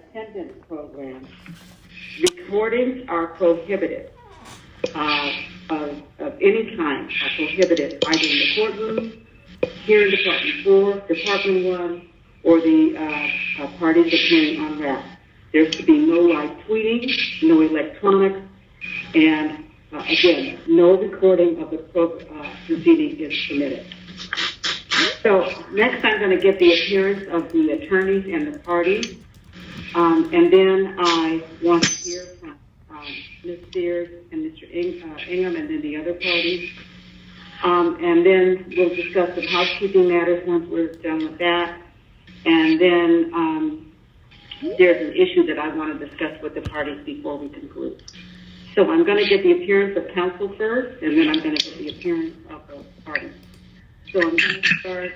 attendance program, recordings are prohibited of any kind, are prohibited either in the courtroom, here in Department 4, Department 1, or the parties appearing on rap. There's to be no live tweeting, no electronics, and again, no recording of the proceeding is permitted. So next I'm going to get the appearance of the attorneys and the parties, and then I want to hear from Ms. Spears and Mr. Ingham and then the other parties. And then we'll discuss some housekeeping matters once we're done with that. And then there's an issue that I want to discuss with the parties before we conclude. So I'm going to get the appearance of counsel first, and then I'm going to get the appearance of the parties. So I'm going to start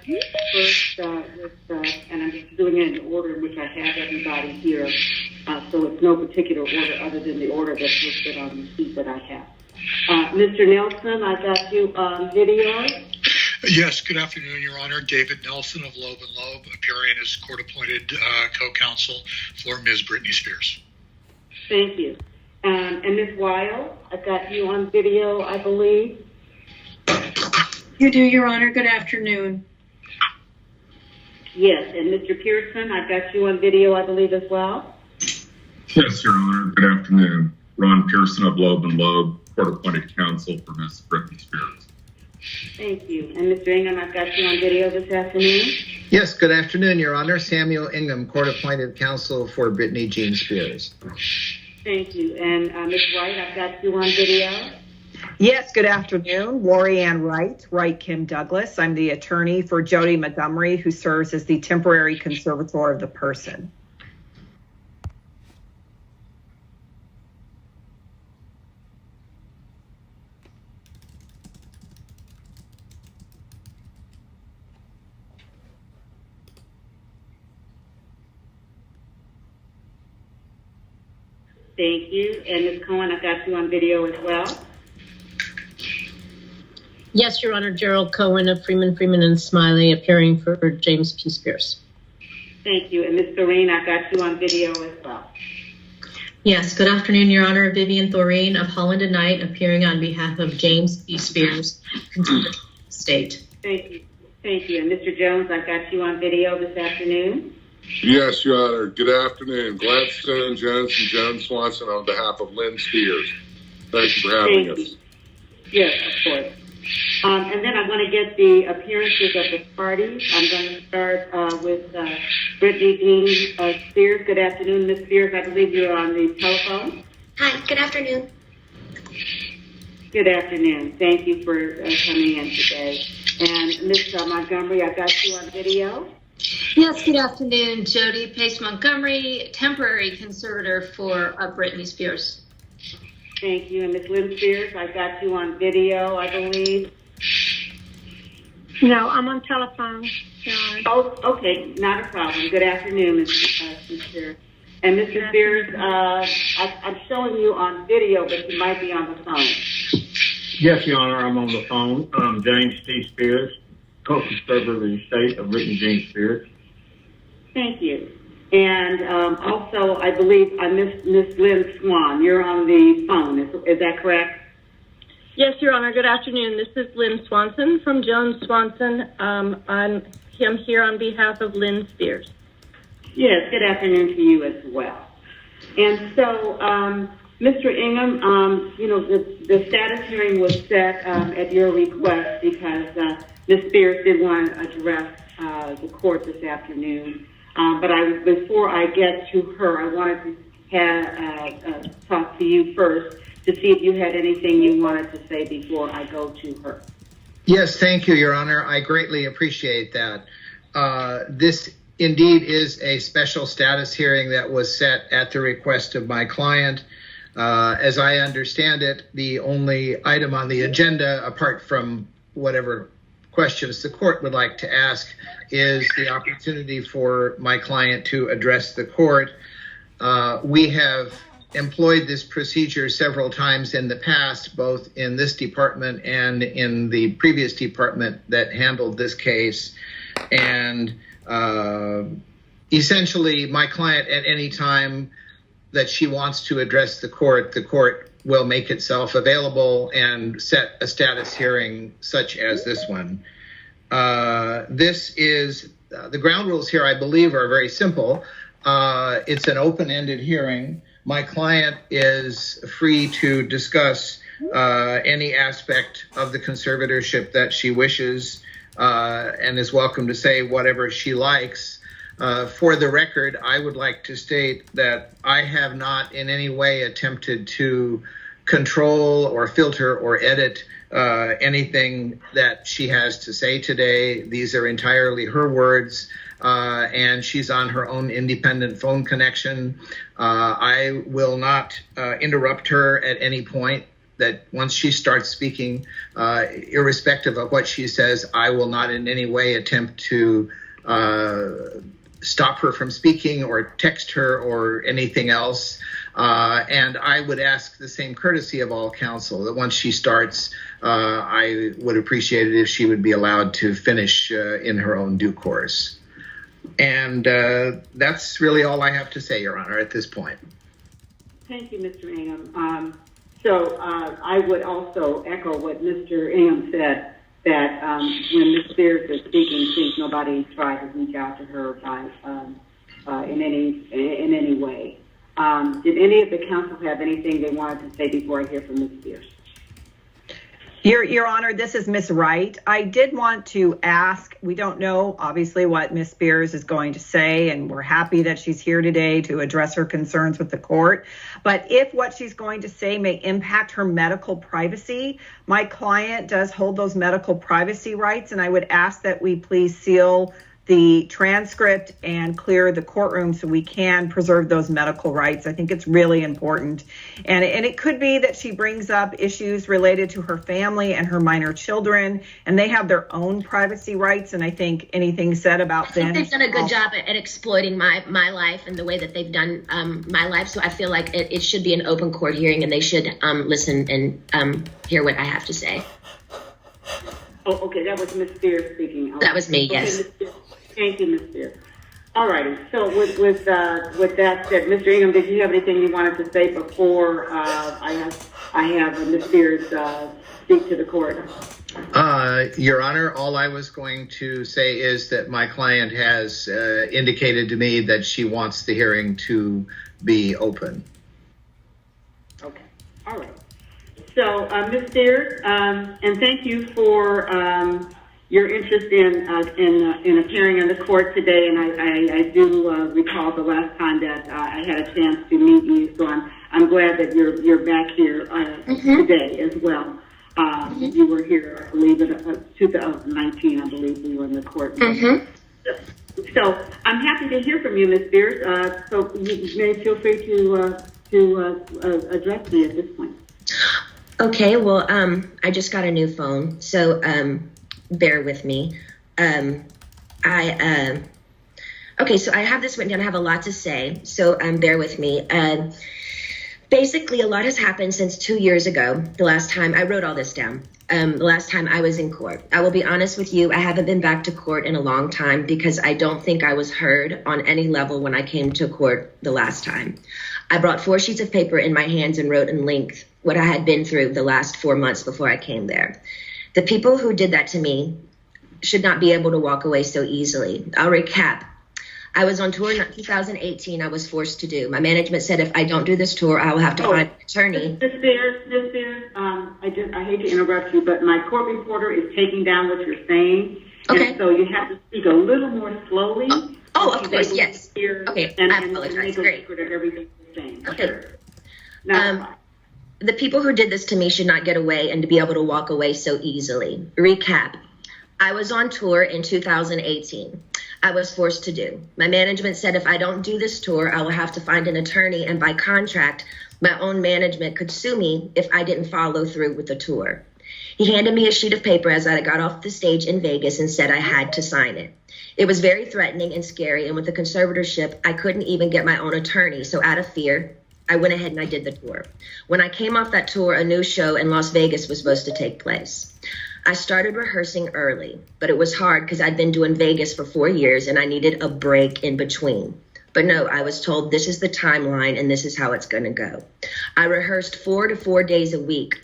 first with, and I'm just doing it in the order in which I have everybody here. So it's no particular order other than the order that's listed on the sheet that I have. Mr. Nelson, I got you on video. Yes, good afternoon, Your Honor. David Nelson of Loeb & Loeb, appearing as court-appointed co-counsel for Ms. Britney Spears. Thank you. And Ms. Weil, I've got you on video, I believe. You do, Your Honor. Good afternoon. Yes, and Mr. Pearson, I've got you on video, I believe, as well. Yes, Your Honor. Good afternoon. Ron Pearson of Loeb & Loeb, court-appointed counsel for Ms. Britney Spears. Thank you. And Mr. Ingham, I've got you on video this afternoon. Yes, good afternoon, Your Honor. Samuel Ingham, court-appointed counsel for Britney Jean Spears. Thank you. And Ms. Wright, I've got you on video. Yes, good afternoon. Lori Ann Wright, Wright Kim Douglas. I'm the attorney for Jody Montgomery, who serves as the temporary conservator of the person. Thank you. And Ms. Cohen, I've got you on video as well. Yes, Your Honor. Gerald Cohen of Freeman and Smiley, appearing for James P. Spears. Thank you. And Ms. Thoreen, I've got you on video as well. Yes, good afternoon, Your Honor. Vivian Thoreen of Holland & Knight, appearing on behalf of James P. Spears, State. Thank you. Thank you. And Mr. Jones, I've got you on video this afternoon. Yes, Your Honor. Good afternoon. Gladstone, Jones, and Jones Swanson on behalf of Lynn Spears. Thank you for having us. Yes, of course. And then I'm going to get the appearances of the parties. I'm going to start with Britney Jean Spears. Good afternoon, Ms. Spears. I believe you're on the telephone. Hi, good afternoon. Good afternoon. Thank you for coming in today. And Ms. Montgomery, I've got you on video. Yes, good afternoon. Jody Pace Montgomery, temporary conservator for Britney Spears. Thank you. And Ms. Lynn Spears, I've got you on video, I believe. No, I'm on telephone. Oh, okay. Not a problem. Good afternoon, Ms. Spears. And Mr. Spears, I'm showing you on video, but you might be on the phone. Yes, Your Honor, I'm on the phone. James T. Spears, co-conservator of the estate of Britney Jean Spears. Thank you. And also, I believe Miss Lynn Swan, you're on the phone. Is that correct? Yes, Your Honor. Good afternoon. This is Lynn Swanson from Jones Swanson. I'm here on behalf of Lynn Spears. Yes, good afternoon to you as well. And so, Mr. Ingham, you know, the status hearing was set at your request because Ms. Spears did want to address the court this afternoon. But before I get to her, I wanted to talk to you first to see if you had anything you wanted to say before I go to her. Yes, thank you, Your Honor. I greatly appreciate that. This indeed is a special status hearing that was set at the request of my client. As I understand it, the only item on the agenda, apart from whatever questions the court would like to ask, is the opportunity for my client to address the court. We have employed this procedure several times in the past, both in this department and in the previous department that handled this case. And essentially, my client, at any time that she wants to address the court will make itself available and set a status hearing such as this one. This is the ground rules here, I believe, are very simple. It's an open-ended hearing. My client is free to discuss any aspect of the conservatorship that she wishes, and is welcome to say whatever she likes. For the record, I would like to state that I have not in any way attempted to control or filter or edit anything that she has to say today. These are entirely her words, and she's on her own independent phone connection. I will not interrupt her at any point. That once she starts speaking, irrespective of what she says, I will not in any way attempt to stop her from speaking or text her or anything else. And I would ask the same courtesy of all counsel, that once she starts, I would appreciate it if she would be allowed to finish in her own due course. And that's really all I have to say, Your Honor, at this point. Thank you, Mr. Ingham. So I would also echo what Mr. Ingham said, that when Ms. Spears is speaking, please nobody try to reach out to her by, in any way. Did any of the counsel have anything they wanted to say before I hear from Ms. Spears? Your Honor, this is Ms. Wright. I did want to ask, we don't know, obviously, what Ms. Spears is going to say, and we're happy that she's here today to address her concerns with the court. But if what she's going to say may impact her medical privacy, my client does hold those medical privacy rights, and I would ask that we please seal the transcript and clear the courtroom so we can preserve those medical rights. I think it's really important. And it could be that she brings up issues related to her family and her minor children, and they have their own privacy rights. And I think anything said about them. They've done a good job at exploiting my life and the way that they've done my life. So I feel like it should be an open court hearing, and they should listen and hear what I have to say. Oh, okay, that was Ms. Spears speaking. That was me, yes. Okay, thank you, Ms. Spears. All righty. So with that said, Mr. Ingham, did you have anything you wanted to say before I have Ms. Spears speak to the court? Your Honor, all I was going to say is that my client has indicated to me that she wants the hearing to be open. Okay. All right. So, Ms. Spears, and thank you for your interest in appearing in the court today. And I do recall the last time that I had a chance to meet you. So I'm glad that you're back here today as well. You were here, I believe, in 2019. I believe we were in the court. So I'm happy to hear from you, Ms. Spears. So you may feel free to address me at this point. Okay, well, I just got a new phone, so bear with me. Okay, so I have this written down. I have a lot to say, so bear with me. Basically, a lot has happened since 2 years ago, the last time I wrote all this down. The last time I was in court. I will be honest with you, I haven't been back to court in a long time because I don't think I was heard on any level when I came to court the last time. I brought 4 sheets of paper in my hands and wrote in length what I had been through the last 4 months before I came there. The people who did that to me should not be able to walk away so easily. I'll recap. I was on tour in 2018. I was forced to do. My management said if I don't do this tour, I will have to find an attorney. Ms. Spears, I hate to interrupt you, but my court reporter is taking down what you're saying. Okay. And so you have to speak a little more slowly. Oh, of course, yes. Okay, I apologize. Great. Everything you're saying. Okay. Sure. Now, the people who did this to me should not get away and to be able to walk away so easily. Recap. I was on tour in 2018. I was forced to do. My management said if I don't do this tour, I will have to find an attorney, and by contract, my own management could sue me if I didn't follow through with the tour. He handed me a sheet of paper as I got off the stage in Vegas and said I had to sign it. It was very threatening and scary, and with the conservatorship, I couldn't even get my own attorney, so out of fear, I went ahead and I did the tour. When I came off that tour, a new show in Las Vegas was supposed to take place. I started rehearsing early, but it was hard because I'd been doing Vegas for 4 years and I needed a break in between. But no, I was told this is the timeline and this is how it's going to go. I rehearsed 4 to 4 days a week,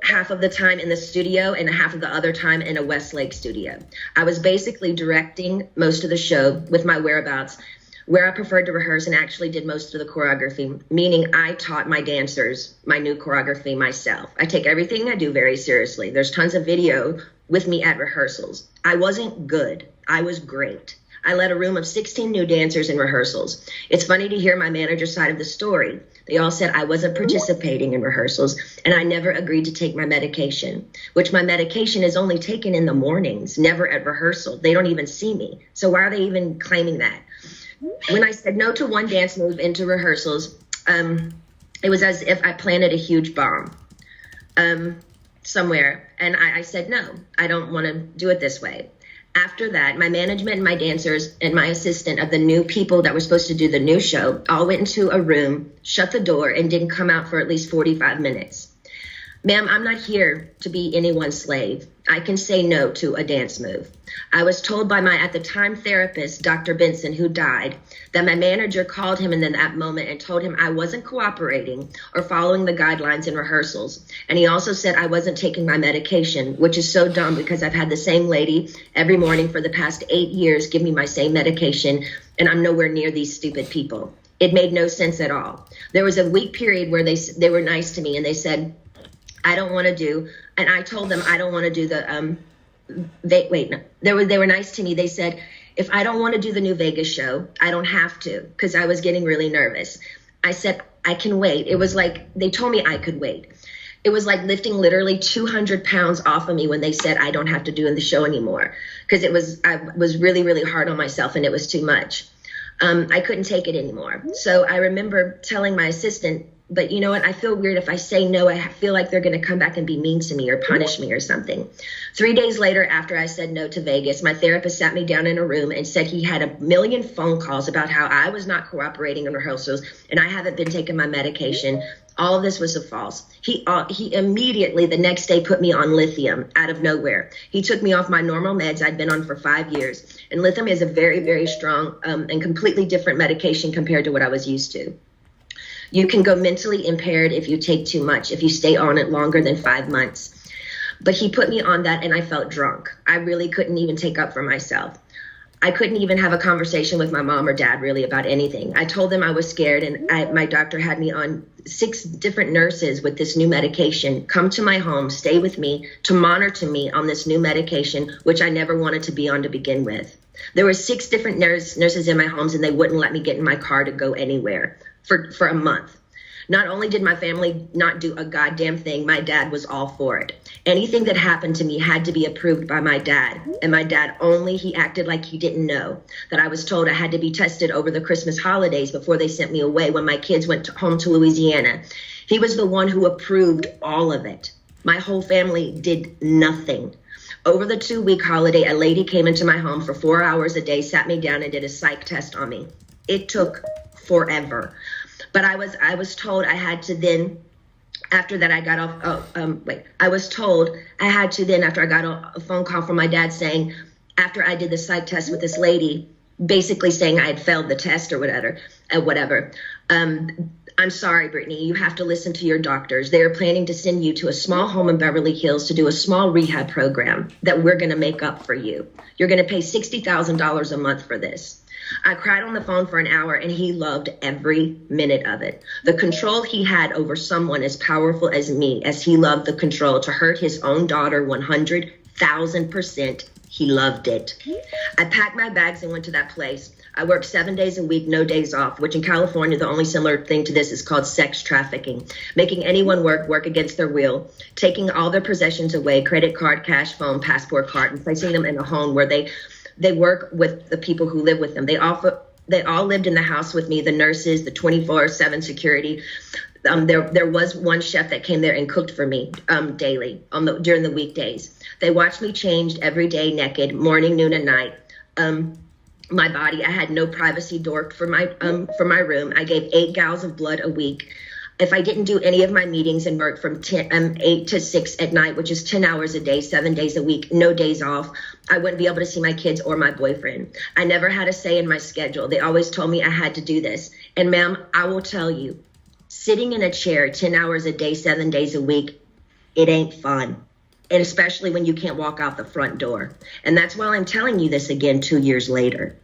half of the time in the studio and half of the other time in a Westlake studio. I was basically directing most of the show with my whereabouts, where I preferred to rehearse, and actually did most of the choreography, meaning I taught my dancers my new choreography myself. I take everything I do very seriously. There's tons of video with me at rehearsals. I wasn't good. I was great. I led a room of 16 new dancers in rehearsals. It's funny to hear my manager's side of the story. They all said I wasn't participating in rehearsals and I never agreed to take my medication, which my medication is only taken in the mornings, never at rehearsal. They don't even see me. So why are they even claiming that? When I said no to one dance move into rehearsals, it was as if I planted a huge bomb somewhere. And I said, no, I don't want to do it this way. After that, my management and my dancers and my assistant of the new people that were supposed to do the new show all went into a room, shut the door, and didn't come out for at least 45 minutes. Ma'am, I'm not here to be anyone's slave. I can say no to a dance move. I was told by my, at the time, therapist, Dr. Benson, who died, that my manager called him in that moment and told him I wasn't cooperating or following the guidelines in rehearsals. And he also said I wasn't taking my medication, which is so dumb because I've had the same lady every morning for the past 8 years give me my same medication, and I'm nowhere near these stupid people. It made no sense at all. There was a week period where they were nice to me and they said, I don't want to do, and I told them I don't want to do the, they were nice to me. They said, if I don't want to do the new Vegas show, I don't have to, because I was getting really nervous. I said, I can wait. It was like, they told me I could wait. It was like lifting literally 200 pounds off of me when they said I don't have to do the show anymore, because I was really, really hard on myself and it was too much. I couldn't take it anymore. So I remember telling my assistant, but you know what? I feel weird if I say no. I feel like they're going to come back and be mean to me or punish me or something. 3 days later, after I said no to Vegas, my therapist sat me down in a room and said he had a million phone calls about how I was not cooperating in rehearsals and I haven't been taking my medication. All of this was a false. He immediately the next day put me on lithium out of nowhere. He took me off my normal meds I'd been on for 5 years. And lithium is a very, very strong and completely different medication compared to what I was used to. You can go mentally impaired if you take too much, if you stay on it longer than 5 months. But he put me on that and I felt drunk. I really couldn't even take up for myself. I couldn't even have a conversation with my mom or dad really about anything. I told them I was scared and my doctor had me on 6 different nurses with this new medication come to my home, stay with me, to monitor me on this new medication, which I never wanted to be on to begin with. There were 6 different nurses in my homes and they wouldn't let me get in my car to go anywhere for a month. Not only did my family not do a goddamn thing, my dad was all for it. Anything that happened to me had to be approved by my dad. And my dad he acted like he didn't know that I was told I had to be tested over the Christmas holidays before they sent me away when my kids went home to Louisiana. He was the one who approved all of it. My whole family did nothing. Over the 2-week holiday, a lady came into my home for 4 hours a day, sat me down and did a psych test on me. It took forever. But I was told I had to then, after that I got off, I was told I had to then, after I got a phone call from my dad saying, after I did the psych test with this lady, basically saying I had failed the test or whatever. I'm sorry, Britney, you have to listen to your doctors. They are planning to send you to a small home in Beverly Hills to do a small rehab program that we're going to make up for you. You're going to pay $60,000 a month for this. I cried on the phone for an hour and he loved every minute of it. The control he had over someone as powerful as me, as he loved the control to hurt his own daughter 100,000%, he loved it. I packed my bags and went to that place. I worked 7 days a week, no days off, which in California, the only similar thing to this is called sex trafficking, making anyone work against their will, taking all their possessions away, credit card, cash, phone, passport card, and placing them in a home where they work with the people who live with them. They all lived in the house with me, the nurses, the 24/7 security. There was one chef that came there and cooked for me daily during the weekdays. They watched me changed every day, naked, morning, noon, and night. My body, I had no privacy door for my room. I gave 8 gallons of blood a week. if I didn't do any of my meetings and work from 8 to 6 at night, which is 10 hours a day, 7 days a week, no days off, I wouldn't be able to see my kids or my boyfriend. I never had a say in my schedule. They always told me I had to do this. And ma'am, I will tell you, sitting in a chair 10 hours a day, 7 days a week, it ain't fun. And especially when you can't walk out the front door. And that's why I'm telling you this again 2 years later.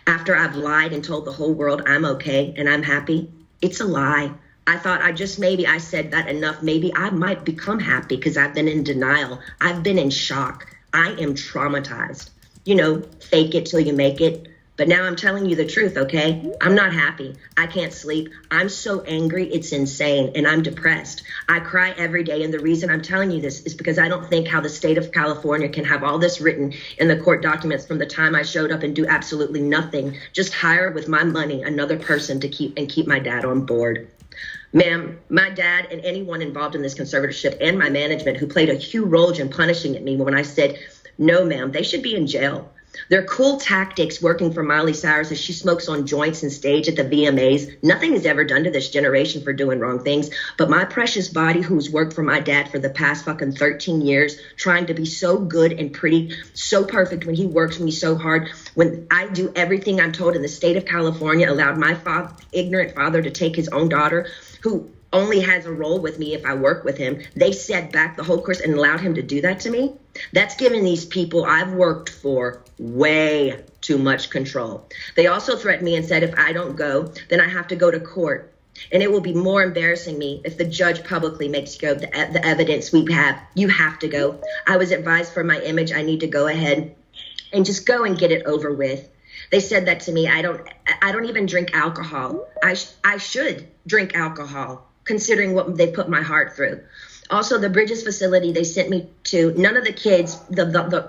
After I've lied and told the whole world I'm okay and I'm happy, it's a lie. I thought I said that enough. Maybe I might become happy because I've been in denial. I've been in shock. I am traumatized. You know, fake it till you make it. But now I'm telling you the truth, okay? I'm not happy. I can't sleep. I'm so angry, it's insane, and I'm depressed. I cry every day, and the reason I'm telling you this is because I don't think how the state of California can have all this written in the court documents from the time I showed up and do absolutely nothing, just hire with my money another person to keep my dad on board. Ma'am, my dad and anyone involved in this conservatorship and my management who played a huge role in punishing at me when I said, no, ma'am, they should be in jail. Their cool tactics working for Miley Cyrus as she smokes on joints and stage at the VMAs. Nothing is ever done to this generation for doing wrong things. But my precious body, who's worked for my dad for the past fucking 13 years, trying to be so good and pretty, so perfect when he works for me so hard, when I do everything I'm told in the state of California, allowed my ignorant father to take his own daughter, who only has a role with me if I work with him. They set back the whole course and allowed him to do that to me. That's given these people I've worked for way too much control. They also threatened me and said if I don't go, then I have to go to court. And it will be more embarrassing me if the judge publicly makes you go the evidence we have. You have to go. I was advised for my image, I need to go ahead and just go and get it over with. They said that to me. I don't even drink alcohol. I should drink alcohol, considering what they put my heart through. Also, the Bridges facility they sent me to, none of the kids,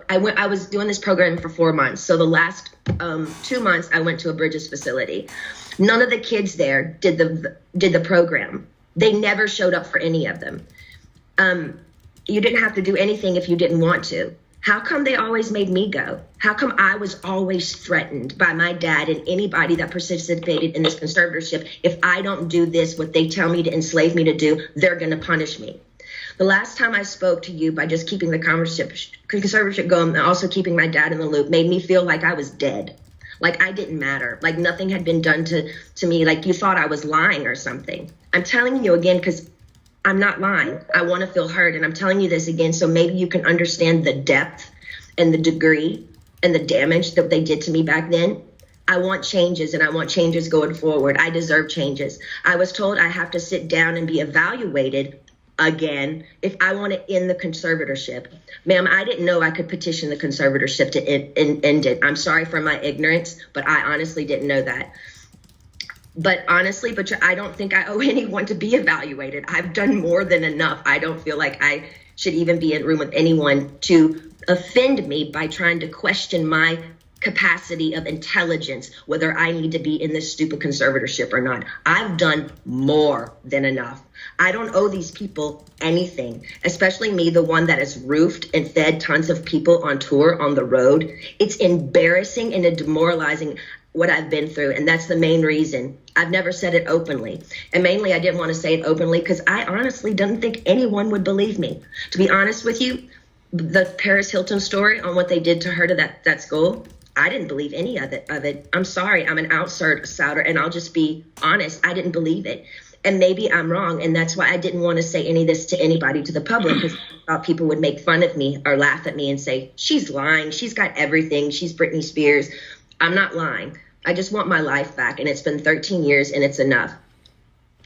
I was doing this program for 4 months. So the last 2 months I went to a Bridges facility. None of the kids there did the program. They never showed up for any of them. You didn't have to do anything if you didn't want to. How come they always made me go? How come I was always threatened by my dad and anybody that participated in this conservatorship? If I don't do this, what they tell me to enslave me to do, they're going to punish me. The last time I spoke to you by just keeping the conservatorship going and also keeping my dad in the loop made me feel like I was dead, like I didn't matter, like nothing had been done to me, like you thought I was lying or something. I'm telling you again because I'm not lying. I want to feel heard, and I'm telling you this again so maybe you can understand the depth and the degree and the damage that they did to me back then. I want changes, and I want changes going forward. I deserve changes. I was told I have to sit down and be evaluated again if I want to end the conservatorship. Ma'am, I didn't know I could petition the conservatorship to end it. I'm sorry for my ignorance, but I honestly didn't know that. But honestly, I don't think I owe anyone to be evaluated. I've done more than enough. I don't feel like I should even be in a room with anyone to offend me by trying to question my capacity of intelligence, whether I need to be in this stupid conservatorship or not. I've done more than enough. I don't owe these people anything, especially me, the one that has roofed and fed tons of people on tour on the road. It's embarrassing and demoralizing what I've been through, and that's the main reason. I've never said it openly, and mainly I didn't want to say it openly because I honestly didn't think anyone would believe me. To be honest with you, the Paris Hilton story on what they did to her to that school, I didn't believe any of it. I'm sorry, I'm an outsider, and I'll just be honest, I didn't believe it. And maybe I'm wrong, and that's why I didn't want to say any of this to anybody, to the public, because I thought people would make fun of me or laugh at me and say, she's lying, she's got everything, she's Britney Spears. I'm not lying. I just want my life back, and it's been 13 years, and it's enough.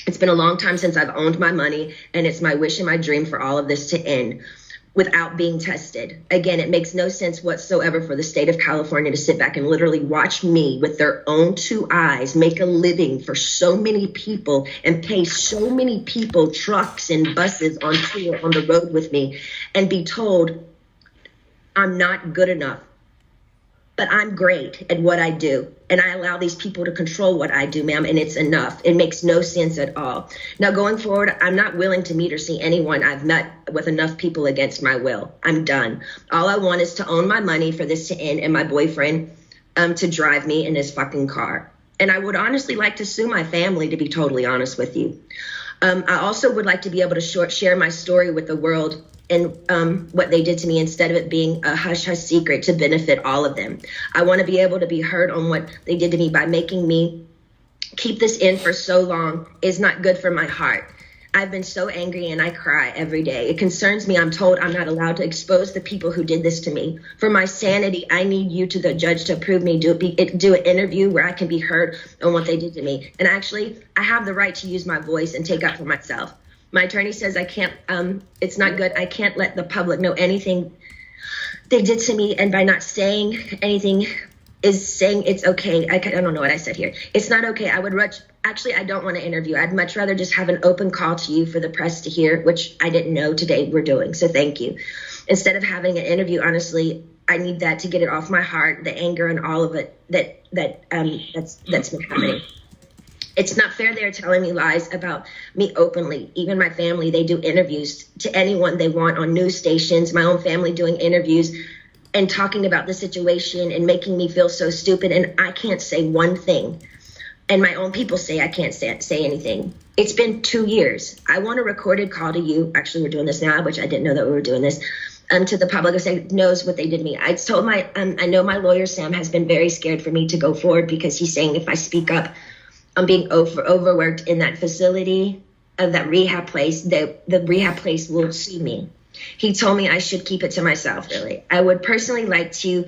It's been a long time since I've owned my money, and it's my wish and my dream for all of this to end without being tested. Again, it makes no sense whatsoever for the state of California to sit back and literally watch me with their own 2 eyes make a living for so many people and pay so many people trucks and buses on tour on the road with me and be told I'm not good enough. But I'm great at what I do, and I allow these people to control what I do, ma'am, and it's enough. It makes no sense at all. Now, going forward, I'm not willing to meet or see anyone I've met with enough people against my will. I'm done. All I want is to own my money for this to end and my boyfriend to drive me in his fucking car. And I would honestly like to sue my family, to be totally honest with you. I also would like to be able to share my story with the world and what they did to me, instead of it being a hush-hush secret to benefit all of them. I want to be able to be heard on what they did to me. By making me keep this in for so long is not good for my heart. I've been so angry and I cry every day. It concerns me. I'm told I'm not allowed to expose the people who did this to me. For my sanity, I need you, to the judge, to approve me, do an interview where I can be heard on what they did to me. And actually, I have the right to use my voice and take up for myself. My attorney says I can't, it's not good. I can't let the public know anything they did to me. And by not saying anything is saying it's okay. I don't know what I said here. It's not okay. Actually, I don't want to interview. I'd much rather just have an open call to you for the press to hear, which I didn't know today we're doing. So thank you. Instead of having an interview, honestly, I need that to get it off my heart, the anger and all of it that's been happening. It's not fair they're telling me lies about me openly. Even my family, they do interviews to anyone they want on news stations. My own family doing interviews and talking about the situation and making me feel so stupid. And I can't say one thing. And my own people say I can't say anything. It's been 2 years. I want a recorded call to you. Actually, we're doing this now, which I didn't know that we were doing this. To the public who knows what they did to me. I told I know my lawyer, Sam, has been very scared for me to go forward, because he's saying if I speak up, I'm being overworked in that facility, of that rehab place, the rehab place will sue me. He told me I should keep it to myself, really. I would personally like to.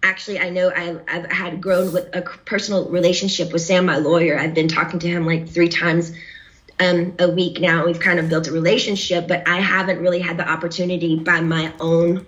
Actually, I know I've had grown with a personal relationship with Sam, my lawyer. I've been talking to him like 3 times a week now. We've kind of built a relationship, but I haven't really had the opportunity by my own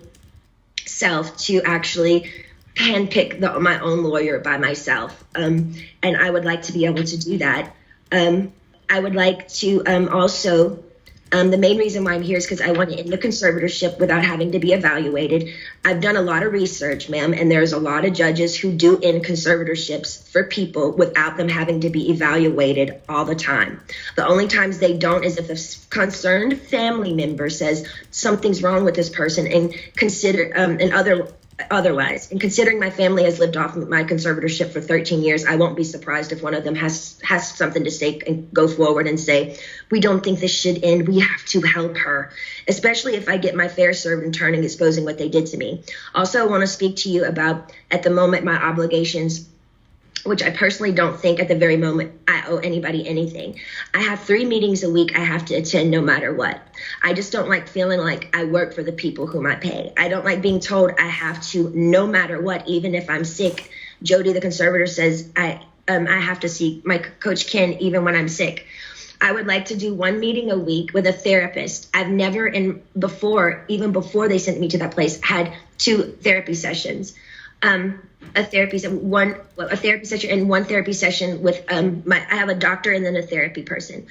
self to actually handpick my own lawyer by myself. And I would like to be able to do that. I would like to also. The main reason why I'm here is because I want to end the conservatorship without having to be evaluated. I've done a lot of research, ma'am, and there's a lot of judges who do end conservatorships for people without them having to be evaluated all the time. The only times they don't is if a concerned family member says something's wrong with this person and otherwise. And considering my family has lived off my conservatorship for 13 years, I won't be surprised if one of them has something to say and go forward and say, we don't think this should end. We have to help her, especially if I get my fair served in turning, exposing what they did to me. Also, I want to speak to you about, at the moment, my obligations, which I personally don't think at the very moment I owe anybody anything. I have 3 meetings a week I have to attend no matter what. I just don't like feeling like I work for the people whom I pay. I don't like being told I have to, no matter what, even if I'm sick. Jody, the conservator, says I have to see my coach Ken even when I'm sick. I would like to do 1 meeting a week with a therapist. I've never, even before they sent me to that place, had 2 therapy sessions. A therapy session and 1 therapy session with I have a doctor and then a therapy person.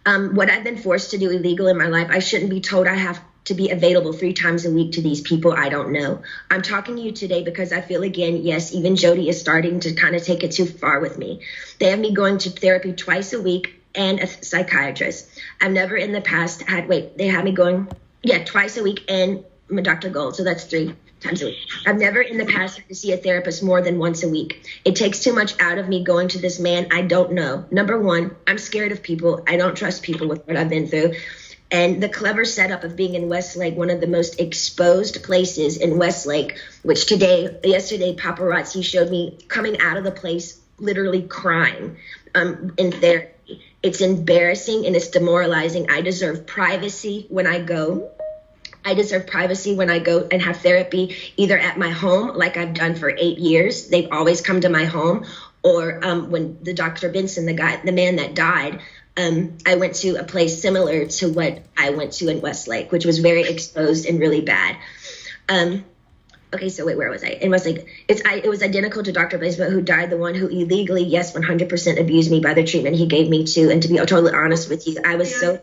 What I've been forced to do illegal in my life, I shouldn't be told I have to be available 3 times a week to these people I don't know. I'm talking to you today because I feel, again, yes, even Jody is starting to kind of take it too far with me. They have me going to therapy twice a week and a psychiatrist. I've never in the past they had me going, twice a week and Dr. Gold, so that's 3 times a week. I've never in the past had to see a therapist more than once a week. It takes too much out of me going to this man I don't know. Number 1, I'm scared of people. I don't trust people with what I've been through. And the clever setup of being in Westlake, one of the most exposed places in Westlake, which yesterday, paparazzi showed me coming out of the place literally crying in therapy. It's embarrassing and it's demoralizing. I deserve privacy when I go. I deserve privacy when I go and have therapy, either at my home, like I've done for 8 years. They've always come to my home. Or when the Dr. Benson, the man that died, I went to a place similar to what I went to in Westlake, which was very exposed and really bad. Okay, so wait, where was I? In Westlake, it was identical to Dr. Benson, who died, the one who illegally, 100% abused me by the treatment he gave me too. And to be totally honest with you, I was so...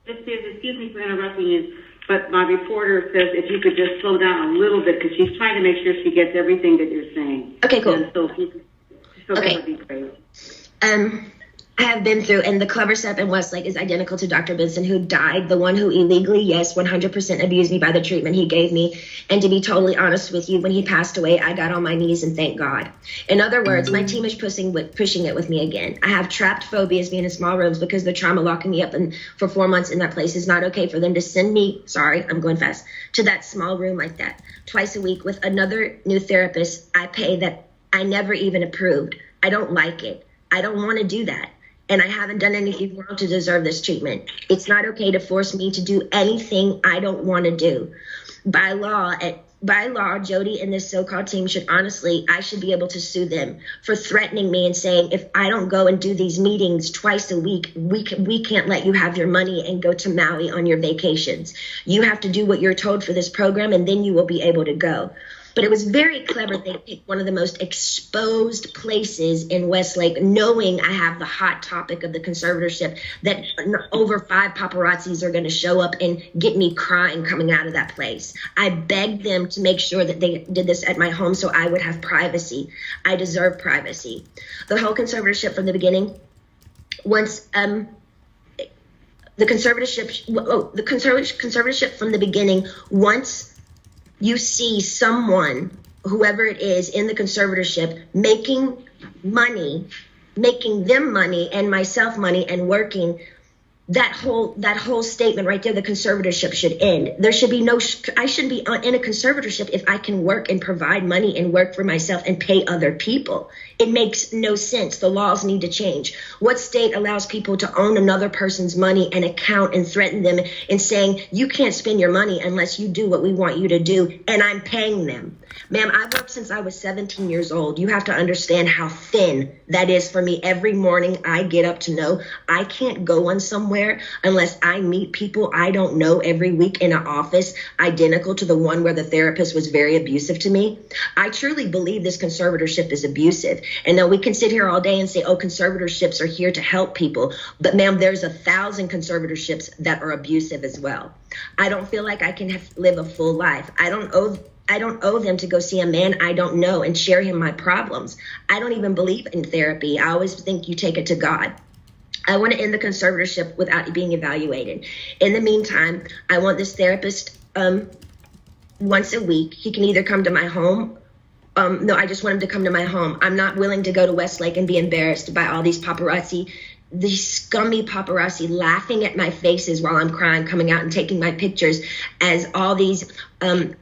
Excuse me for interrupting you, but my reporter says if you could just slow down a little bit because she's trying to make sure she gets everything that you're saying. Okay, cool. And so that would be great. I have been through, and the Clever Step in Westlake is identical to Dr. Benson, who died, the one who illegally, yes, 100% abused me by the treatment he gave me. And to be totally honest with you, when he passed away, I got on my knees and thanked God. In other words, my team is pushing it with me again. I have trapped phobias being in small rooms because the trauma locking me up for 4 months in that place is not okay for them to send me, sorry, I'm going fast, to that small room like that twice a week with another new therapist I pay that I never even approved. I don't like it. I don't want to do that. And I haven't done anything wrong to deserve this treatment. It's not okay to force me to do anything I don't want to do. By law, Jody and this so-called team I should be able to sue them for threatening me and saying, if I don't go and do these meetings twice a week, we can't let you have your money and go to Maui on your vacations. You have to do what you're told for this program, and then you will be able to go. But it was very clever. They picked one of the most exposed places in Westlake, knowing I have the hot topic of the conservatorship, that over 5 paparazzis are going to show up and get me crying coming out of that place. I begged them to make sure that they did this at my home so I would have privacy. I deserve privacy. The whole conservatorship from the beginning, once the conservatorship from the beginning, once you see someone, whoever it is in the conservatorship, making them money and myself money and working, that whole statement right there, the conservatorship should end. There should be I shouldn't be in a conservatorship if I can work and provide money and work for myself and pay other people. It makes no sense. The laws need to change. What state allows people to own another person's money and account and threaten them and saying, you can't spend your money unless you do what we want you to do, and I'm paying them? Ma'am, I've worked since I was 17 years old. You have to understand how thin that is for me. Every morning I get up to know I can't go on somewhere unless I meet people I don't know every week in an office identical to the one where the therapist was very abusive to me. I truly believe this conservatorship is abusive. And now we can sit here all day and say, oh, conservatorships are here to help people. But ma'am, there's 1,000 conservatorships that are abusive as well. I don't feel like I can live a full life. I don't owe them to go see a man I don't know and share him my problems. I don't even believe in therapy. I always think you take it to God. I want to end the conservatorship without being evaluated. In the meantime, I want this therapist once a week. He can either come to my home. No, I just want him to come to my home. I'm not willing to go to Westlake and be embarrassed by all these paparazzi, these scummy paparazzi laughing at my faces while I'm crying, coming out and taking my pictures as all these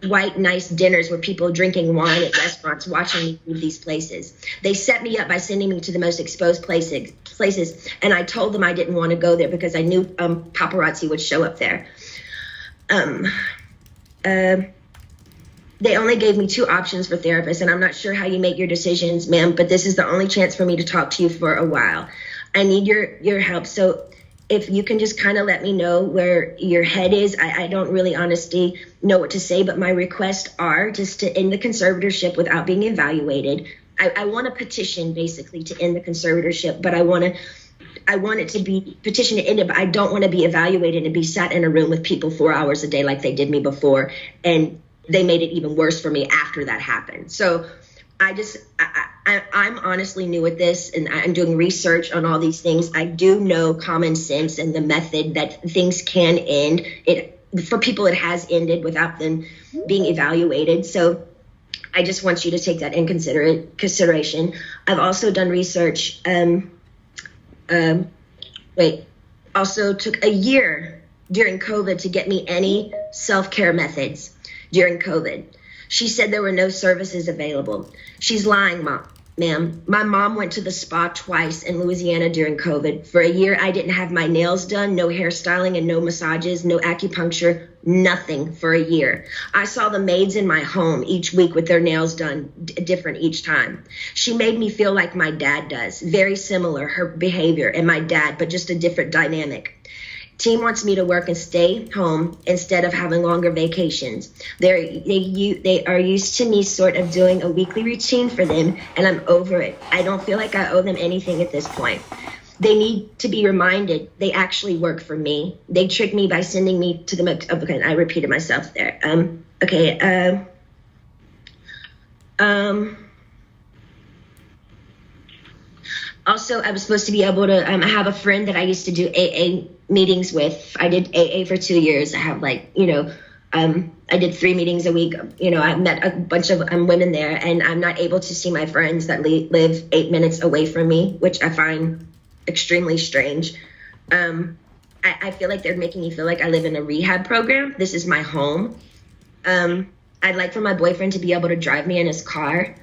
white, nice dinners where people drinking wine at restaurants, watching me leave these places. They set me up by sending me to the most exposed places, and I told them I didn't want to go there because I knew paparazzi would show up there. They only gave me 2 options for therapists, and I'm not sure how you make your decisions, ma'am, but this is the only chance for me to talk to you for a while. I need your help. So if you can just kind of let me know where your head is. I don't really honestly know what to say, but my requests are just to end the conservatorship without being evaluated. I want a petition basically to end the conservatorship, but I want it to be petitioned to end it, but I don't want to be evaluated and be sat in a room with people 4 hours a day like they did me before. And they made it even worse for me after that happened. So I'm honestly new at this, and I'm doing research on all these things. I do know common sense and the method that things can end. For people, it has ended without them being evaluated. So I just want you to take that in consideration. I've also done research. Also took a year during COVID to get me any self-care methods during COVID. She said there were no services available. She's lying, ma'am. My mom went to the spa twice in Louisiana during COVID. For a year, I didn't have my nails done, no hairstyling and no massages, no acupuncture, nothing for a year. I saw the maids in my home each week with their nails done different each time. She made me feel like my dad does, very similar, her behavior and my dad, but just a different dynamic. Team wants me to work and stay home instead of having longer vacations. They are used to me sort of doing a weekly routine for them, and I'm over it. I don't feel like I owe them anything at this point. They need to be reminded they actually work for me. They tricked me by sending me to the, okay, I repeated myself there. Also, I was supposed to be able to, I have a friend that I used to do AA meetings with. I did AA for 2 years. I have I did 3 meetings a week. I met a bunch of women there, and I'm not able to see my friends that live 8 minutes away from me, which I find extremely strange. I feel like they're making me feel like I live in a rehab program. This is my home. I'd like for my boyfriend to be able to drive me in his car.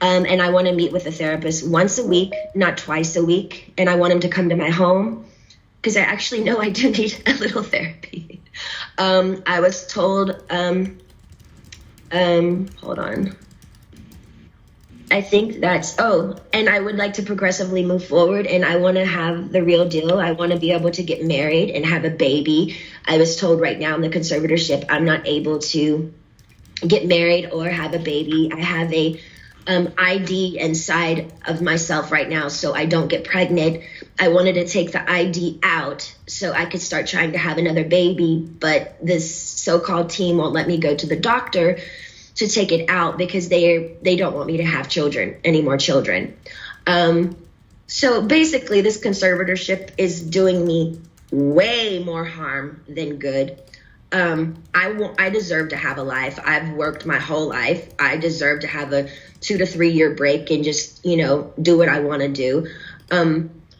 And I want to meet with a therapist once a week, not twice a week. And I want him to come to my home because I actually know I do need a little therapy. I was told, hold on. I think and I would like to progressively move forward, and I want to have the real deal. I want to be able to get married and have a baby. I was told right now in the conservatorship, I'm not able to get married or have a baby. I have a ID inside of myself right now, so I don't get pregnant. I wanted to take the ID out so I could start trying to have another baby, but this so-called team won't let me go to the doctor to take it out because they don't want me to have any more children. So basically, this conservatorship is doing me way more harm than good. I deserve to have a life. I've worked my whole life. I deserve to have a 2 to 3 year break and just, do what I want to do.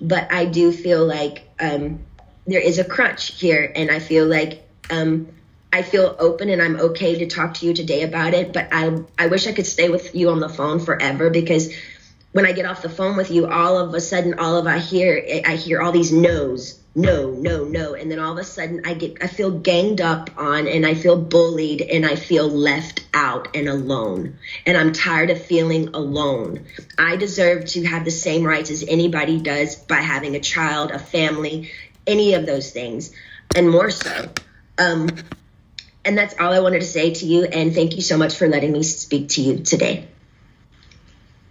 But I do feel like there is a crunch here, and I feel like I feel open and I'm okay to talk to you today about it. But I wish I could stay with you on the phone forever, because when I get off the phone with you, all of a sudden, I hear all these no's. No, no, no. And then all of a sudden I feel ganged up on, and I feel bullied, and I feel left out and alone. And I'm tired of feeling alone. I deserve to have the same rights as anybody does by having a child, a family, any of those things, and more so. And that's all I wanted to say to you. And thank you so much for letting me speak to you today.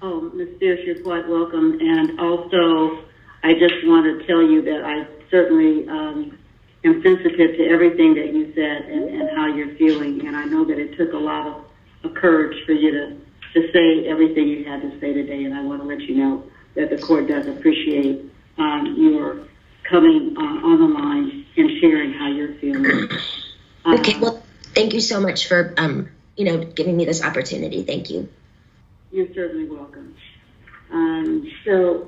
Oh, Ms. Spears, you're quite welcome. And also, I just want to tell you that I certainly am sensitive to everything that you said and how you're feeling. And I know that it took a lot of courage for you to say everything you had to say today. And I want to let you know that the court does appreciate your coming on the line and sharing how you're feeling. Okay, well, thank you so much for, giving me this opportunity. Thank you. You're certainly welcome. Mr.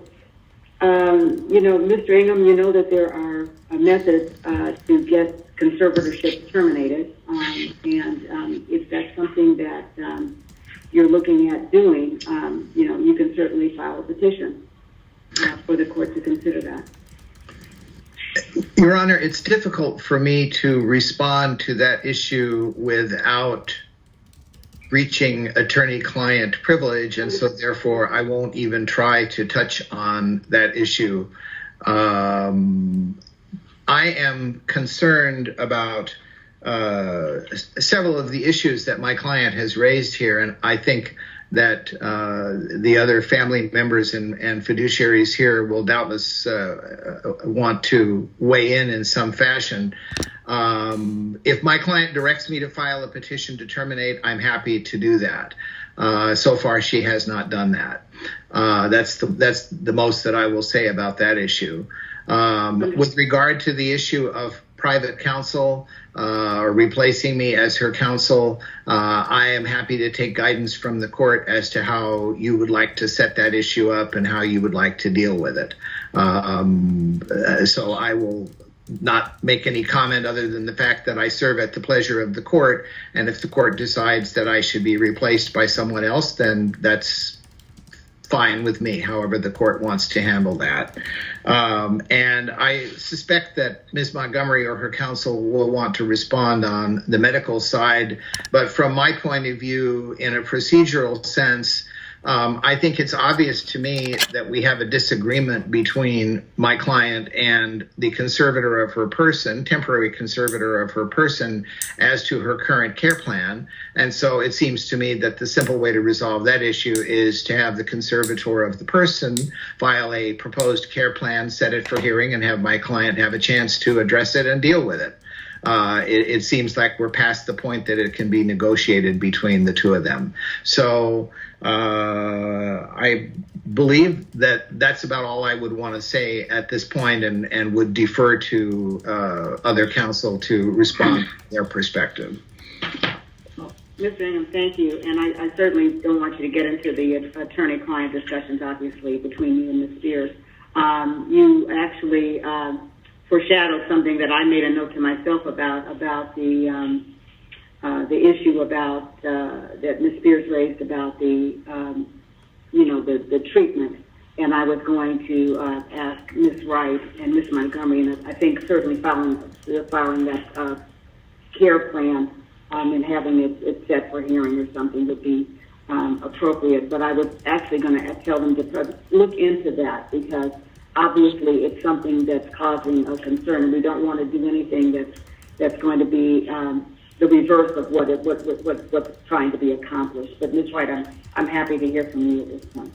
Ingham, you know that there are methods to get conservatorship terminated. If that's something that you're looking at doing, you can certainly file a petition for the court to consider that. Your Honor, it's difficult for me to respond to that issue without reaching attorney-client privilege, and so therefore I won't even try to touch on that issue. I am concerned about several of the issues that my client has raised here, and I think that the other family members and fiduciaries here will doubtless want to weigh in some fashion. If my client directs me to file a petition to terminate, I'm happy to do that. So far, she has not done that. That's the most that I will say about that issue. With regard to the issue of private counsel or replacing me as her counsel, I am happy to take guidance from the court as to how you would like to set that issue up and how you would like to deal with it. So I will not make any comment other than the fact that I serve at the pleasure of the court, and if the court decides that I should be replaced by someone else, then that's fine with me, however the court wants to handle that. And I suspect that Ms. Montgomery or her counsel will want to respond on the medical side, but from my point of view, in a procedural sense, I think it's obvious to me that we have a disagreement between my client and the conservator of her person, temporary conservator of her person, as to her current care plan. And so it seems to me that the simple way to resolve that issue is to have the conservator of the person file a proposed care plan, set it for hearing, and have my client have a chance to address it and deal with it. it seems like we're past the point that it can be negotiated between the two of them. So I believe that that's about all I would want to say at this point, and would defer to other counsel to respond to their perspective. Mr. Ingham, thank you. And I certainly don't want you to get into the attorney-client discussions, obviously, between you and Ms. Spears. You actually foreshadowed something that I made a note to myself about the issue about that Ms. Spears raised about the treatment. And I was going to ask Ms. Wright and Ms. Montgomery, and I think certainly following that care plan and having it set for hearing or something would be appropriate. But I was actually going to tell them to look into that, because obviously it's something that's causing a concern, and we don't want to do anything that's going to be the reverse of what's trying to be accomplished. But Ms. Wright, I'm happy to hear from you at this point.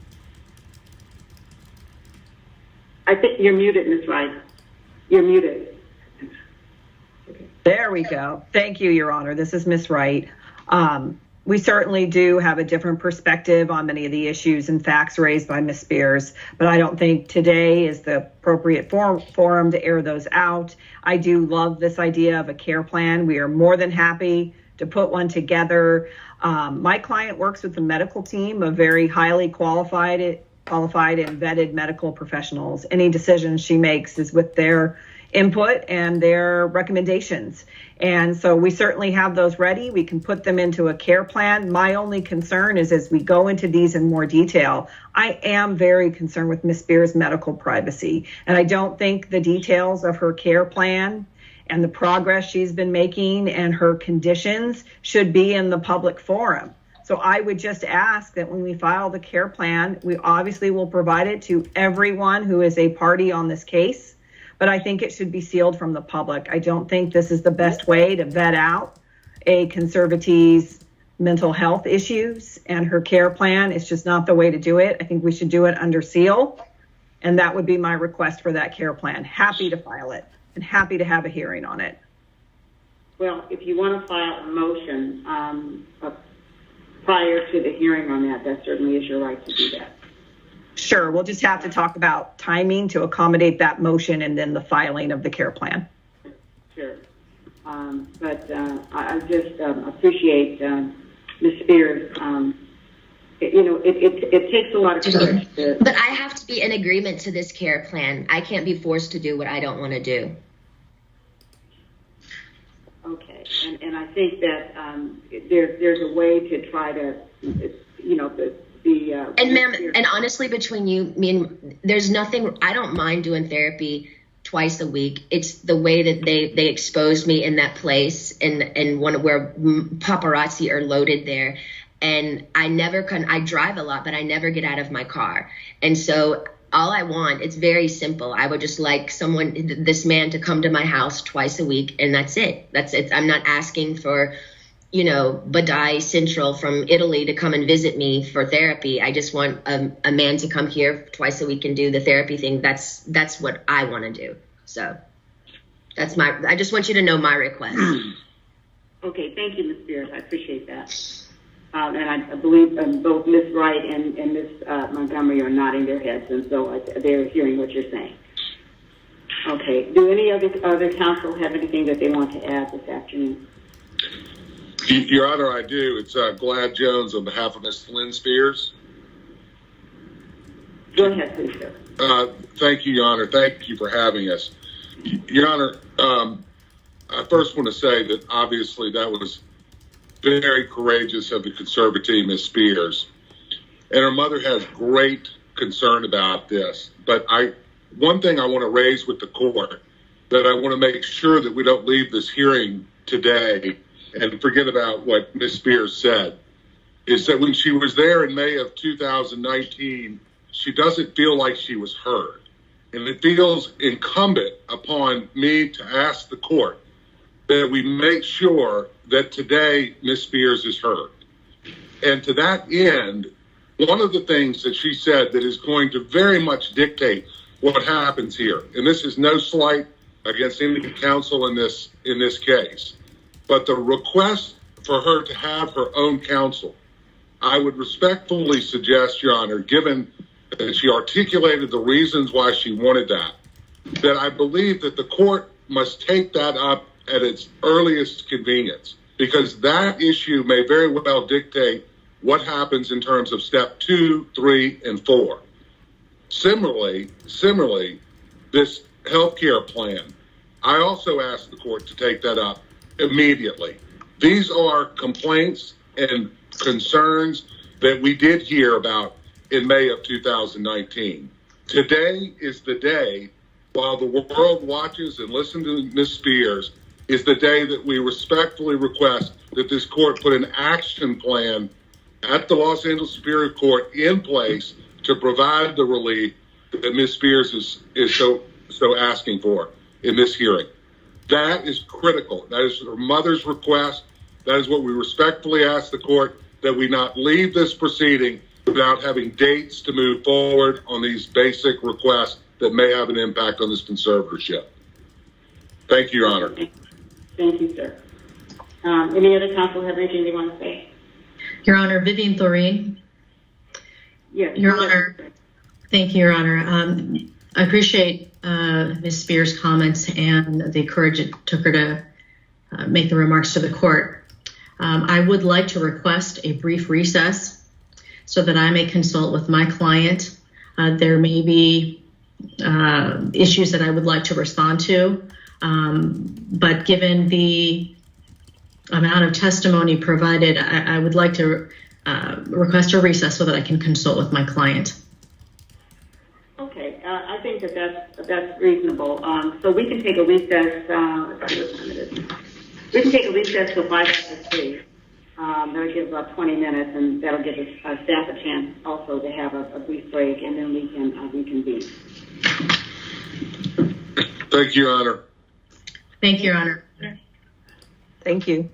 I think you're muted, Ms. Wright. You're muted. There we go. Thank you, Your Honor. This is Ms. Wright. We certainly do have a different perspective on many of the issues and facts raised by Ms. Spears, but I don't think today is the appropriate forum to air those out. I do love this idea of a care plan. We are more than happy to put one together. My client works with the medical team of very highly qualified and vetted medical professionals. Any decision she makes is with their input and their recommendations. And so we certainly have those ready. We can put them into a care plan. My only concern is, as we go into these in more detail, I am very concerned with Ms. Spears' medical privacy. And I don't think the details of her care plan and the progress she's been making and her conditions should be in the public forum. So I would just ask that when we file the care plan, we obviously will provide it to everyone who is a party on this case. But I think it should be sealed from the public. I don't think this is the best way to vet out a conservatee's mental health issues and her care plan. It's just not the way to do it. I think we should do it under seal. And that would be my request for that care plan. Happy to file it and happy to have a hearing on it. Well, if you want to file a motion prior to the hearing on that certainly is your right to do that. Sure, we'll just have to talk about timing to accommodate that motion and then the filing of the care plan. Sure. But I just appreciate Ms. Spears. It takes a lot of courage. But I have to be in agreement to this care plan. I can't be forced to do what I don't want to do. Okay, and I think that there's a way to try to, and ma'am, and honestly, between you, there's nothing. I don't mind doing therapy twice a week. It's the way that they exposed me in that place, and where paparazzi are loaded there, and I drive a lot, but I never get out of my car, and so all I want, it's very simple. I would just like this man to come to my house twice a week, and that's it. That's it. I'm not asking for, Badai Central from Italy to come and visit me for therapy. I just want a man to come here twice a week and do the therapy thing. That's what I want to do. So I just want you to know my request. Okay, thank you, Ms. Spears. I appreciate that. And I believe both Ms. Wright and Ms. Montgomery are nodding their heads, and so they're hearing what you're saying. Okay, do any other counsel have anything that they want to add this afternoon? Your Honor, I do. It's Glad Jones on behalf of Ms. Lynn Spears. Go ahead, please, sir. Thank you, Your Honor. Thank you for having us. Your Honor, I first want to say that obviously that was very courageous of the conservatee, Ms. Spears. And her mother has great concern about this. But one thing I want to raise with the court, that I want to make sure that we don't leave this hearing today and forget about what Ms. Spears said, is that when she was there in May of 2019, she doesn't feel like she was heard. And it feels incumbent upon me to ask the court that we make sure that today Ms. Spears is heard. And to that end, one of the things that she said that is going to very much dictate what happens here, and this is no slight against any counsel in this case. But the request for her to have her own counsel, I would respectfully suggest, Your Honor, given that she articulated the reasons why she wanted that I believe that the court must take that up at its earliest convenience, because that issue may very well dictate what happens in terms of step 2, 3, and 4. Similarly, this healthcare plan, I also asked the court to take that up immediately. These are complaints and concerns that we did hear about in May of 2019. Today is the day, while the world watches and listens to Ms. Spears, is the day that we respectfully request that this court put an action plan at the Los Angeles Superior Court in place to provide the relief that Ms. Spears is so asking for in this hearing. That is critical. That is her mother's request. That is what we respectfully ask the court, that we not leave this proceeding without having dates to move forward on these basic requests that may have an impact on this conservatorship. Thank you, Your Honor. Thank you, sir. Any other counsel have anything they want to say? Your Honor, Vivian Thoreen. Yes. Your Honor. Thank you, Your Honor. I appreciate Ms. Spears' comments and the courage it took her to make the remarks to the court. I would like to request a brief recess so that I may consult with my client. There may be issues that I would like to respond to, but given the amount of testimony provided, I would like to request a recess so that I can consult with my client. Okay, I think that's reasonable. So we can take a recess. Let's see what time it is. We can take a recess till 5:03. That'll give about 20 minutes, and that'll give us staff a chance also to have a brief break, and then we can reconvene. Thank you, Your Honor. Thank you, Your Honor. Thank you.